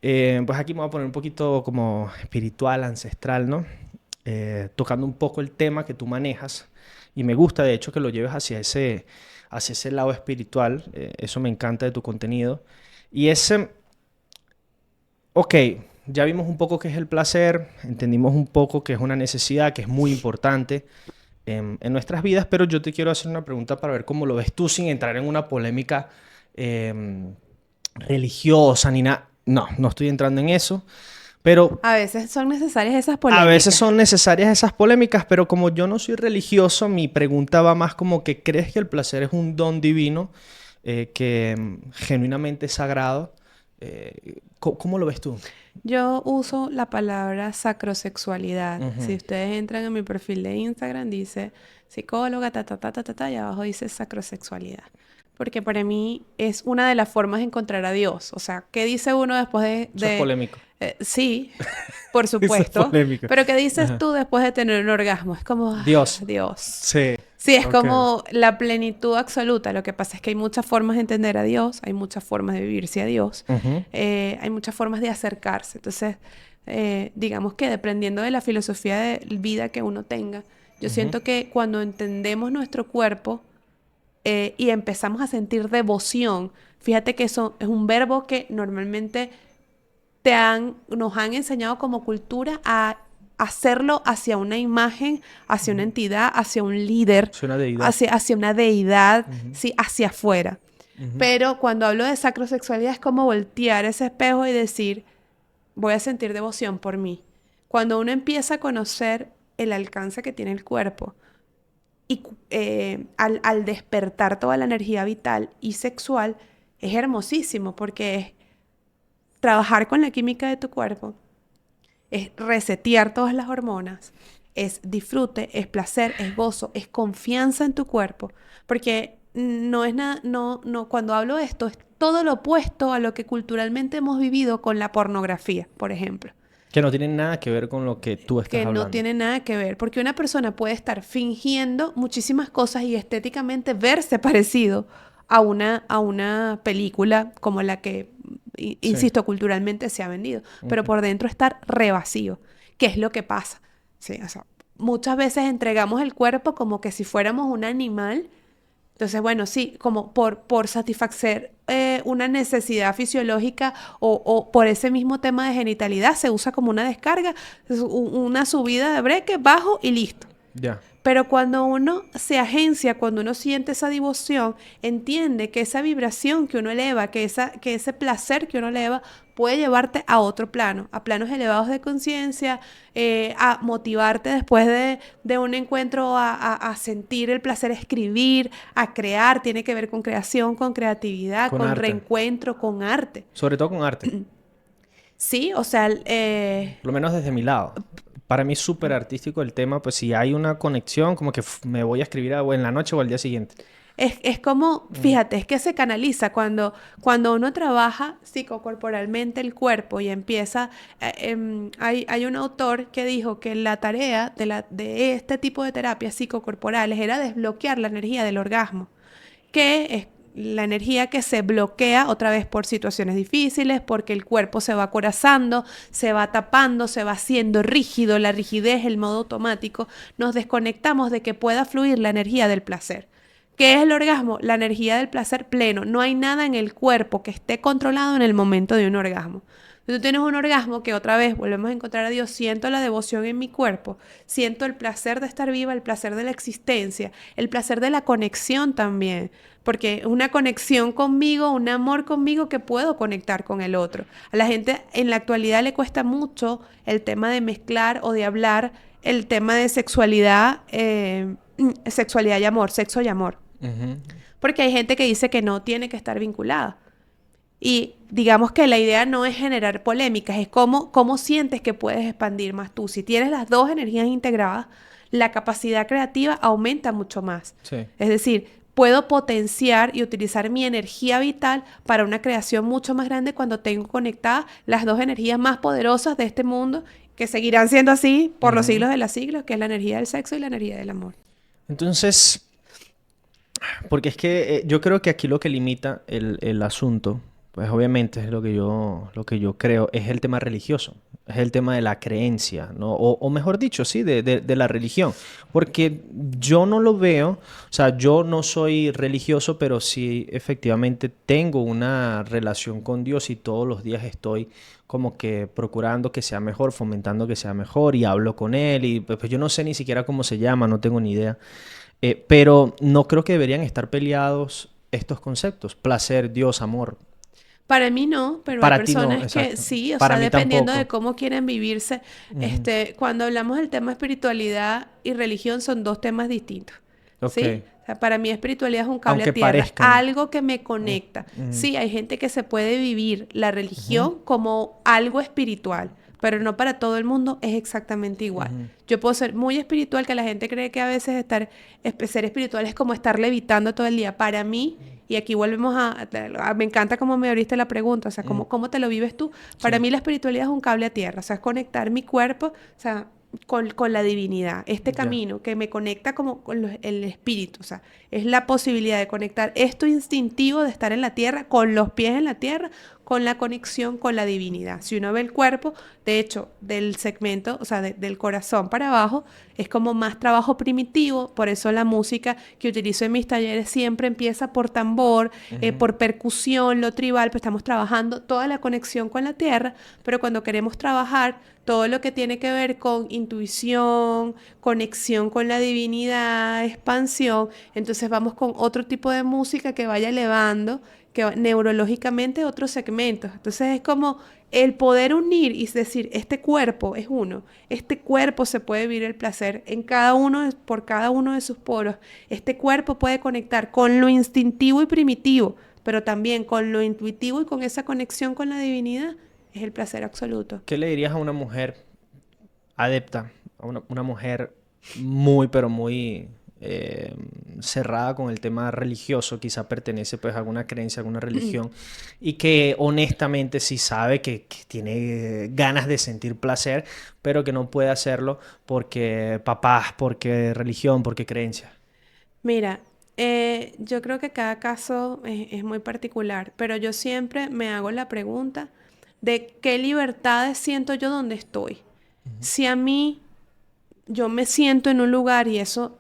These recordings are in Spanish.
Pues aquí me voy a poner un poquito como espiritual, ancestral, ¿no? Tocando un poco el tema que tú manejas. Y me gusta, de hecho, que lo lleves hacia ese lado espiritual. Eso me encanta de tu contenido. Y ese, ok, ya vimos un poco qué es el placer, entendimos un poco que es una necesidad, que es muy importante en nuestras vidas, pero yo te quiero hacer una pregunta para ver cómo lo ves tú sin entrar en una polémica em, religiosa ni nada. No, no estoy entrando en eso, pero A veces son necesarias esas a veces polémicas. son necesarias esas polémicas, pero como yo no soy religioso, mi pregunta va más como que ¿crees que el placer es un don divino que genuinamente es sagrado? ¿Cómo lo ves tú? Yo uso la palabra sacrosexualidad. Si Ujú. ustedes entran a mi perfil de Instagram, dice psicóloga, ta, ta, ta, ta, ta, ta, y abajo dice sacrosexualidad. Porque para mí es una de las formas de encontrar a Dios. O sea, ¿qué dice uno después Eso es polémico. sí, por Eso es supuesto. polémico. Pero ¿qué dices Ajá. tú después de tener un orgasmo? Es como, Dios. Dios. Sí. Sí, es Ok. como la plenitud absoluta. Lo que pasa es que hay muchas formas de entender a Dios, hay muchas formas de vivirse a Dios, Ujú, hay muchas formas de acercarse. Entonces, digamos que dependiendo de la filosofía de vida que uno tenga, yo ujú. siento que cuando entendemos nuestro cuerpo y empezamos a sentir devoción, fíjate que eso es un verbo que normalmente nos han enseñado como cultura a hacerlo hacia una imagen, hacia una Ujú. entidad, hacia un líder, Es una deidad. hacia una deidad, Ujú, sí, hacia afuera. ujú. Pero cuando hablo de sacrosexualidad es como voltear ese espejo y decir, voy a sentir devoción por mí. Cuando uno empieza a conocer el alcance que tiene el cuerpo y al despertar toda la energía vital y sexual, es hermosísimo porque es trabajar con la química de tu cuerpo, es resetear todas las hormonas, es disfrute, es placer, es gozo, es confianza en tu cuerpo, porque no es nada, cuando hablo de esto es todo lo opuesto a lo que culturalmente hemos vivido con la pornografía, por ejemplo, Que no tienen nada que ver con lo que tú estás que no hablando. tiene nada que ver, porque una persona puede estar fingiendo muchísimas cosas y estéticamente verse parecido a una película como la que, Sí. insisto, culturalmente se ha vendido, pero Ok. por dentro estar re vacío. ¿Qué es lo que pasa? Sí, o sea, muchas veces entregamos el cuerpo como que si fuéramos un animal. Entonces, bueno, sí, como por satisfacer una necesidad fisiológica o por ese mismo tema de genitalidad, se usa como una descarga, una subida de breque, bajo y listo. Ya. Pero cuando uno se agencia, cuando uno siente esa devoción, entiende que esa vibración que uno eleva, que ese placer que uno eleva, puede llevarte a otro plano, a planos elevados de conciencia, a motivarte después de un encuentro a sentir el placer, a escribir, a crear, tiene que ver con creación, con creatividad, Con con arte. reencuentro, con arte. Sobre todo con arte. Sí, o sea, Por lo menos desde mi lado. Para mí es súper artístico el tema, pues si hay una conexión, como que me voy a escribir algo en la noche o al día siguiente. es como, Mm. fíjate, es que se canaliza cuando uno trabaja psicocorporalmente el cuerpo y empieza, hay un autor que dijo que la tarea de este tipo de terapias psicocorporales era desbloquear la energía del orgasmo, que es la energía que se bloquea otra vez por situaciones difíciles, porque el cuerpo se va acorazando, se va tapando, se va haciendo rígido, la rigidez, el modo automático, nos desconectamos de que pueda fluir la energía del placer. ¿Qué es el orgasmo? La energía del placer pleno. No hay nada en el cuerpo que esté controlado en el momento de un orgasmo. Si tú tienes un orgasmo que otra vez volvemos a encontrar a Dios, siento la devoción en mi cuerpo, siento el placer de estar viva, el placer de la existencia, el placer de la conexión también, porque es una conexión conmigo, un amor conmigo que puedo conectar con el otro. A la gente en la actualidad le cuesta mucho el tema de mezclar o de hablar el tema de sexualidad, sexualidad y amor, sexo y amor. Ujú. Porque hay gente que dice que no tiene que estar vinculada. Y digamos que la idea no es generar polémicas, es cómo sientes que puedes expandir más tú. Si tienes las dos energías integradas, la capacidad creativa aumenta mucho más. Sí. Es decir, puedo potenciar y utilizar mi energía vital para una creación mucho más grande cuando tengo conectadas las dos energías más poderosas de este mundo, que seguirán siendo así por los Ujú. siglos de los siglos, que es la energía del sexo y la energía del amor. Entonces, porque es que yo creo que aquí lo que limita el asunto, pues obviamente es lo que yo creo, es el tema religioso, es el tema de la creencia, ¿no? O mejor dicho, sí, de la religión. Porque yo no lo veo, o sea, yo no soy religioso, pero sí efectivamente tengo una relación con Dios y todos los días estoy como que procurando que sea mejor, fomentando que sea mejor y hablo con Él y pues yo no sé ni siquiera cómo se llama, no tengo ni idea. Pero no creo que deberían estar peleados estos conceptos, placer, Dios, amor. Para mí no, pero hay Para ti no, personas que exacto. sí, o Para sea, mí dependiendo de tampoco. cómo quieren vivirse, Ujú. cuando hablamos del tema espiritualidad y religión son dos temas distintos, ¿sí? Ok. O sea, para mí espiritualidad es un cable a Aunque tierra, parezcan. algo que me Mm, conecta. mm, Sí, hay gente que se puede vivir la ujú, religión como algo espiritual, pero no para todo el mundo es exactamente igual. ujú. Yo puedo ser muy espiritual, que la gente cree que a veces ser espiritual es como estar levitando todo el día. Para mí, y aquí volvemos me encanta cómo me abriste la pregunta, o sea, Mm, ¿cómo te lo vives tú? Para sí. mí la espiritualidad es un cable a tierra, o sea, es conectar mi cuerpo, o sea, con la divinidad. Este Ya. camino que me conecta como con el espíritu, o sea, es la posibilidad de conectar esto instintivo de estar en la tierra, con los pies en la tierra, con la conexión con la divinidad. Si uno ve el cuerpo, de hecho, del segmento, o sea, del corazón para abajo, es como más trabajo primitivo, por eso la música que utilizo en mis talleres siempre empieza por tambor, Ujú, por percusión, lo tribal, pues estamos trabajando toda la conexión con la tierra, pero cuando queremos trabajar todo lo que tiene que ver con intuición, conexión con la divinidad, expansión, entonces vamos con otro tipo de música que vaya elevando neurológicamente otros segmentos. Entonces es como el poder unir y decir, este cuerpo es uno, este cuerpo se puede vivir el placer en cada uno, por cada uno de sus poros. Este cuerpo puede conectar con lo instintivo y primitivo, pero también con lo intuitivo y con esa conexión con la divinidad. Es el placer absoluto. ¿qué le dirías a una mujer adepta, a una mujer muy, pero muy eh, cerrada con el tema religioso, quizá pertenece pues a alguna creencia, a alguna religión, y que honestamente sí sabe que tiene ganas de sentir placer, pero que no puede hacerlo porque papás, porque religión, porque creencia? Mira, yo creo que cada caso es muy particular, pero yo siempre me hago la pregunta de qué libertades siento yo donde estoy. Ujú, Si a mí yo me siento en un lugar y eso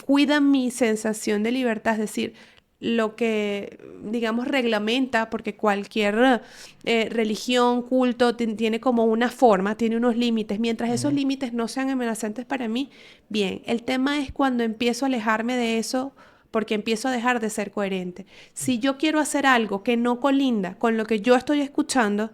cuida mi sensación de libertad, es decir, lo que, digamos, reglamenta, porque cualquier religión, culto, tiene como una forma, tiene unos límites. Mientras esos ujú, límites no sean amenazantes para mí, bien. El tema es cuando empiezo a alejarme de eso porque empiezo a dejar de ser coherente. Si yo quiero hacer algo que no colinda con lo que yo estoy escuchando,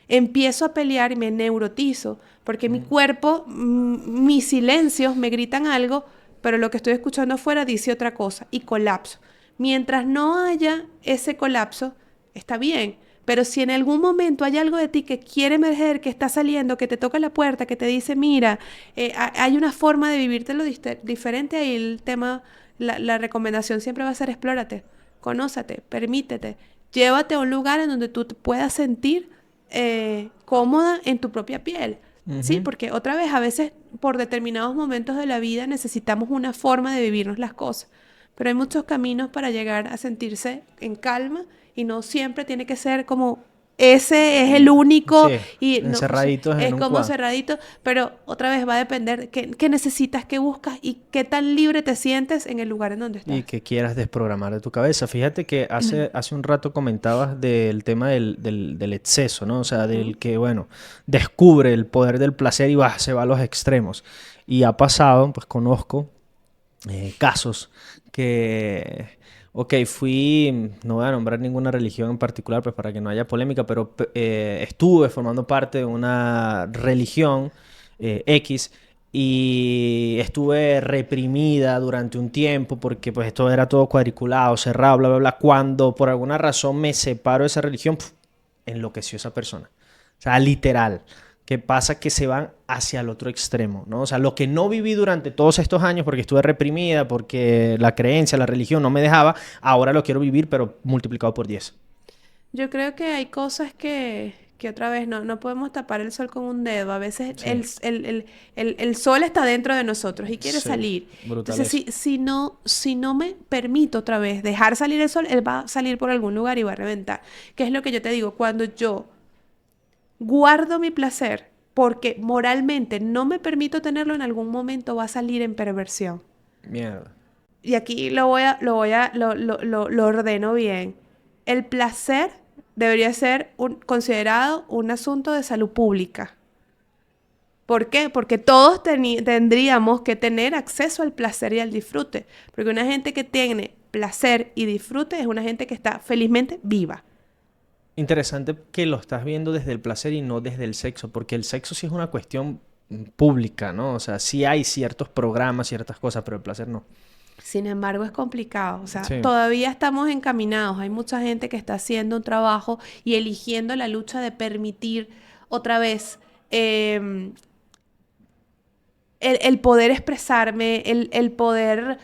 empiezo a pelear y me neurotizo, porque mi ujú. cuerpo, mis silencios me gritan algo, pero lo que estoy escuchando afuera dice otra cosa y colapso. Mientras no haya ese colapso, está bien, pero si en algún momento hay algo de ti que quiere emerger, que está saliendo, que te toca la puerta, que te dice, mira, hay una forma de vivírtelo diferente, ahí el tema, la recomendación siempre va a ser explórate, conózate, permítete, llévate a un lugar en donde tú te puedas sentir cómoda en tu propia piel. Sí, Ujú. porque otra vez a veces por determinados momentos de la vida necesitamos una forma de vivirnos las cosas, pero hay muchos caminos para llegar a sentirse en calma y no siempre tiene que ser como ese es el único Sí, y no, o sea, encerraditos en es un como cuadro. cerradito, pero otra vez va a depender de qué necesitas, qué buscas y qué tan libre te sientes en el lugar en donde Y estás. que quieras desprogramar de tu cabeza. Fíjate que hace un rato comentabas del tema del exceso, ¿no? O sea, Ujú. del que, bueno, descubre el poder del placer y se va a los extremos. Y ha pasado, pues conozco casos que, ok, no voy a nombrar ninguna religión en particular, pues para que no haya polémica, pero estuve formando parte de una religión X y estuve reprimida durante un tiempo porque pues esto era todo cuadriculado, cerrado, bla, bla, bla. Cuando por alguna razón me separo de esa religión, enloqueció esa persona. O sea, literal. ¿Qué pasa? Que se van hacia el otro extremo, ¿no? O sea, lo que no viví durante todos estos años porque estuve reprimida, porque la creencia, la religión no me dejaba, ahora lo quiero vivir, pero multiplicado por 10. Yo creo que hay cosas que otra vez no podemos tapar el sol con un dedo. A veces Sí. el sol está dentro de nosotros y quiere Sí, salir. brutal Entonces, eso. si no me permito otra vez dejar salir el sol, él va a salir por algún lugar y va a reventar. ¿Qué es lo que yo te digo? Cuando yo guardo mi placer porque moralmente no me permito tenerlo, en algún momento va a salir en perversión. Mierda. Y aquí lo ordeno bien. El placer debería ser considerado un asunto de salud pública. ¿Por qué? Porque todos tendríamos que tener acceso al placer y al disfrute. Porque una gente que tiene placer y disfrute es una gente que está felizmente viva. Interesante que lo estás viendo desde el placer y no desde el sexo, porque el sexo sí es una cuestión pública, ¿no? O sea, sí hay ciertos programas, ciertas cosas, pero el placer no. Sin embargo, es complicado. O sea, Sí, todavía estamos encaminados. Hay mucha gente que está haciendo un trabajo y eligiendo la lucha de permitir otra vez el poder expresarme, el poder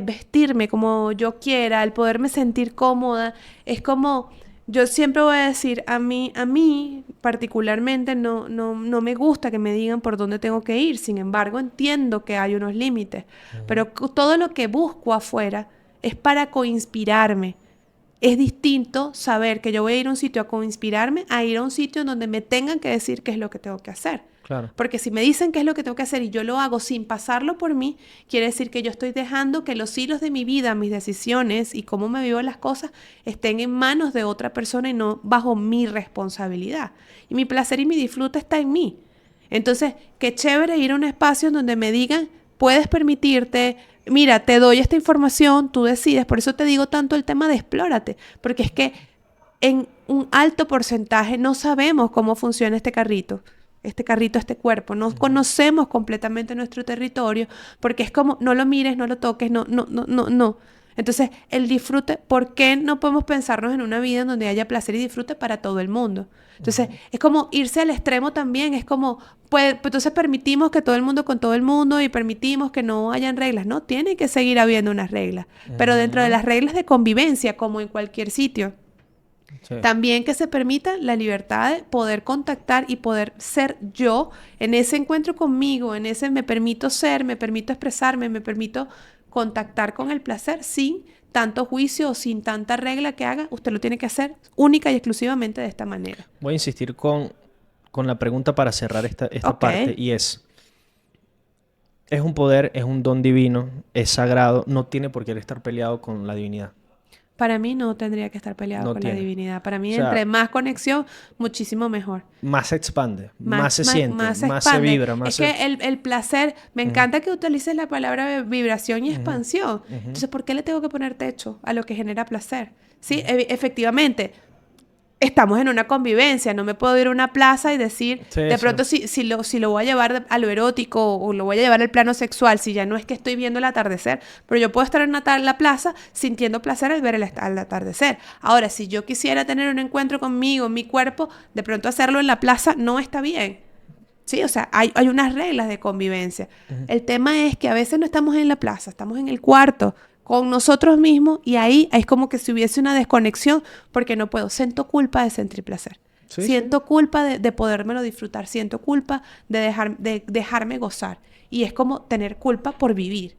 vestirme como yo quiera, el poderme sentir cómoda. Es como, yo siempre voy a decir, a mí particularmente no me gusta que me digan por dónde tengo que ir. Sin embargo, entiendo que hay unos límites. Pero todo lo que busco afuera es para coinspirarme. Es distinto saber que yo voy a ir a un sitio a coinspirarme a ir a un sitio en donde me tengan que decir qué es lo que tengo que hacer. claro. Porque si me dicen qué es lo que tengo que hacer y yo lo hago sin pasarlo por mí, quiere decir que yo estoy dejando que los hilos de mi vida, mis decisiones y cómo me vivo las cosas estén en manos de otra persona y no bajo mi responsabilidad. Y mi placer y mi disfrute está en mí. Entonces, qué chévere ir a un espacio en donde me digan, puedes permitirte, mira, te doy esta información, tú decides. Por eso te digo tanto el tema de explórate, porque es que en un alto porcentaje no sabemos cómo funciona este carrito, este cuerpo. No conocemos completamente nuestro territorio porque es como, no lo mires, no lo toques, no. Entonces, el disfrute, ¿por qué no podemos pensarnos en una vida en donde haya placer y disfrute para todo el mundo? Entonces, es como irse al extremo también, es como, pues, entonces permitimos que todo el mundo con todo el mundo y permitimos que no hayan reglas, ¿no? Tiene que seguir habiendo unas reglas, pero dentro de Ujú. las reglas de convivencia, como en cualquier sitio. Sí. También que se permita la libertad de poder contactar y poder ser yo en ese encuentro conmigo, en ese me permito ser, me permito expresarme, me permito contactar con el placer sin tanto juicio o sin tanta regla que haga. Usted lo tiene que hacer única y exclusivamente de esta manera. Voy a insistir con la pregunta para cerrar esta Ok. parte y es un poder, es un don divino, es sagrado, no tiene por qué estar peleado con la divinidad. Para mí no tendría que estar peleado No con la tiene. divinidad. Para O mí, sea, entre más conexión, muchísimo mejor. más se expande, más se siente, Más se más se expande. vibra, más Es se... que el placer, me Ujú, encanta que utilices la palabra vibración y ujú, expansión. ujú, Entonces, ¿por qué le tengo que poner techo a lo que genera placer? Sí, efectivamente, estamos en una convivencia, no me puedo ir a una plaza y decir, sí, de sí. pronto si lo voy a llevar a lo erótico o lo voy a llevar al plano sexual, si ya no es que estoy viendo el atardecer, pero yo puedo estar en la plaza sintiendo placer al ver el atardecer. Ahora, si yo quisiera tener un encuentro conmigo, mi cuerpo, de pronto hacerlo en la plaza no está bien. Sí, o sea, hay unas reglas de convivencia. Ujú. El tema es que a veces no estamos en la plaza, estamos en el cuarto con nosotros mismos y ahí es como que si hubiese una desconexión porque no puedo. Siento culpa de sentir placer. Sí, sí. Siento culpa de podérmelo disfrutar. Siento culpa de dejarme gozar. Y es como tener culpa por vivir.